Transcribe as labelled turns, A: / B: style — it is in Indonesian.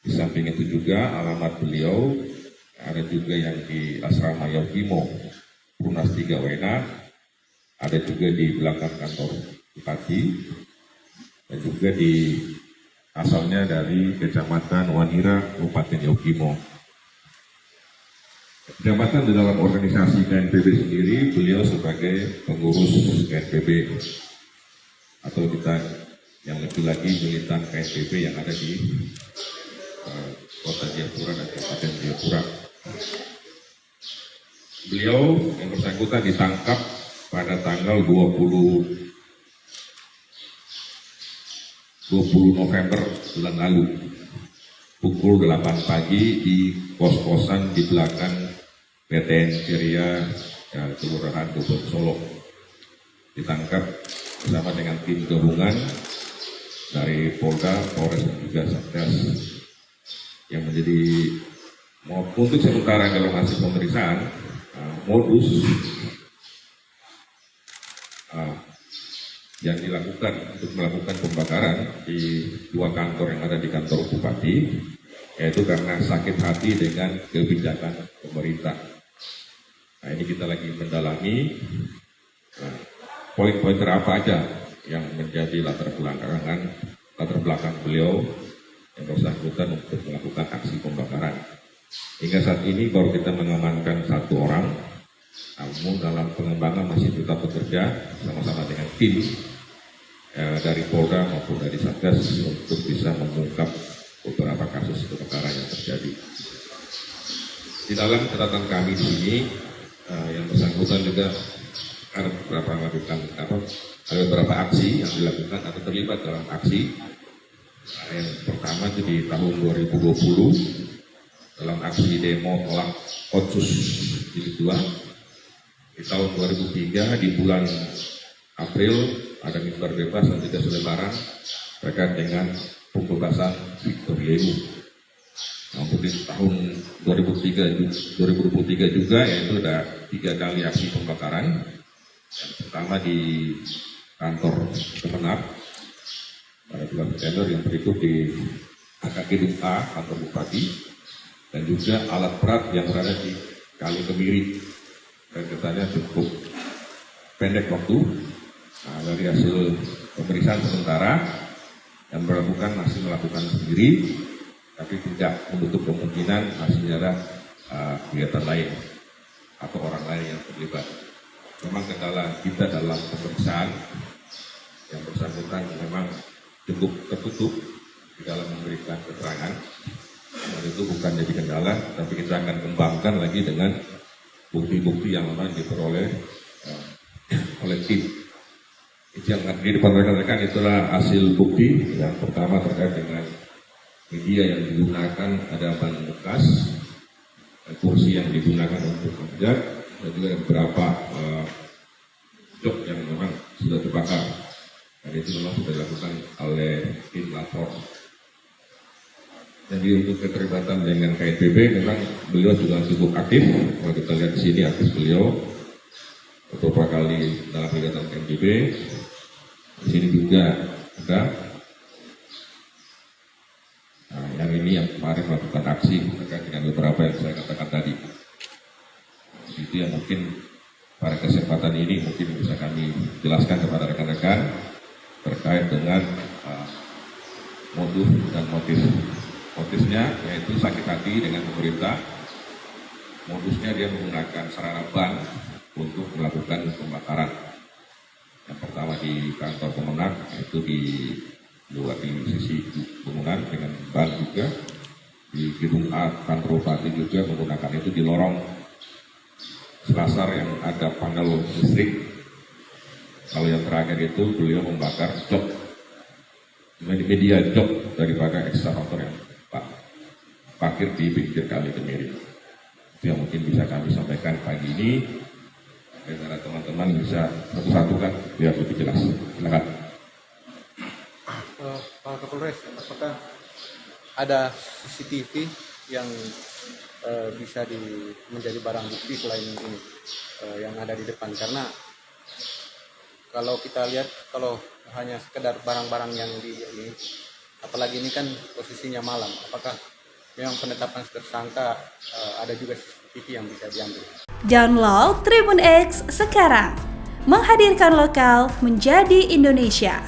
A: Di samping itu juga alamat beliau ada juga yang di Asrama Yogimo, Runas 3 Wena, ada juga di belakang kantor Bupati, dan juga di asalnya dari Kecamatan Wanira, Kabupaten Yogimo. Jabatan di dalam organisasi KNPB sendiri, beliau sebagai pengurus KNPB, atau kita yang lebih lagi militan KNPB yang ada di Kota Jayapura dan Kabupaten Jayapura. Beliau yang bersangkutan ditangkap pada tanggal 20 November bulan lalu pukul 8 pagi di kos-kosan di belakang PTN Ceria Kelurahan Gubeng Solo. Ditangkap bersama dengan tim gabungan dari Polda, Polres dan juga Satgas yang menjadi untuk sementara dalam hasil pemeriksaan modus yang dilakukan untuk melakukan pembakaran di dua kantor yang ada di kantor Bupati, yaitu karena sakit hati dengan kebijakan pemerintah. Nah, ini kita lagi mendalami poin-poin apa aja yang menjadi latar belakang beliau yang bersangkutan untuk melakukan aksi pembakaran. Hingga saat ini baru kita mengamankan 1 orang, namun dalam pengembangan masih tetap bekerja sama-sama dengan tim dari Polda maupun dari Satgas untuk bisa mengungkap beberapa kasus kebakaran yang terjadi. Di dalam catatan kami di sini yang bersangkutan juga ada beberapa aksi yang dilakukan atau terlibat dalam aksi. Yang pertama itu di tahun 2020 dalam aksi demo tolak Otsus Jilid 2. Di tahun 2003 di bulan April ada mimbar bebas dan tidak selebaran terkait dengan pembebasan Victor Yelu. Namun di tahun 2023 juga yaitu ada 3 kali aksi pembakaran. Yang pertama di kantor Kemenang pada bulan September, yang berikut di Gedung A kantor Bupati, dan juga alat berat yang berada di Kali Kemiri. Dan katanya cukup pendek waktu. Nah, dari hasil pemeriksaan sementara yang melakukan masih melakukan sendiri, tapi tidak menutup kemungkinan masih ada kegiatan lain atau orang lain yang terlibat. Memang kendala kita dalam pemeriksaan yang bersangkutan memang cukup tertutup di dalam memberikan keterangan, dan itu bukan jadi kendala, tapi kita akan kembangkan lagi dengan bukti-bukti yang memang diperoleh oleh tim. Itu yang di depan rekan-rekan itulah hasil bukti. Yang pertama terkait dengan media yang digunakan, ada ban bekas, kursi yang digunakan untuk kerja, dan juga beberapa jok yang memang sudah terbakar. Dan itu memang sudah dilakukan oleh tim lapor. Jadi untuk keterlibatan dengan KNPB memang beliau juga cukup aktif. Kalau kita lihat di sini aktif beliau beberapa kali dalam kegiatan KNPB. Di sini juga ada yang ini yang kemarin melakukan aksi terkait dengan beberapa yang saya katakan tadi. Itu yang mungkin pada kesempatan ini mungkin bisa kami jelaskan kepada rekan-rekan terkait dengan modus dan motifnya, yaitu sakit hati dengan pemerintah. Modusnya dia menggunakan sarana ban untuk melakukan pembakaran. Yang pertama di kantor Kemenang, itu di sisi bangunan dengan ban juga. Di gedung A kantor Bupati juga menggunakan itu di lorong selasar yang ada panel listrik. Kalau yang terakhir itu beliau membakar jok, media jok daripada ekskavator yang parkir di pinggir Kali Kemiri. Itu yang mungkin bisa kami sampaikan pagi ini, agar teman-teman bisa satu-satu kan biar lebih jelas. Silakan.
B: Pak Kapolres, apakah ada CCTV yang bisa menjadi barang bukti selain ini yang ada di depan? Karena kalau kita lihat, kalau hanya sekedar barang-barang yang di ini, apalagi ini kan posisinya malam, apakah yang penetapan tersangka ada juga CCTV yang bisa diambil.
C: Download Tribun X sekarang, menghadirkan lokal menjadi Indonesia.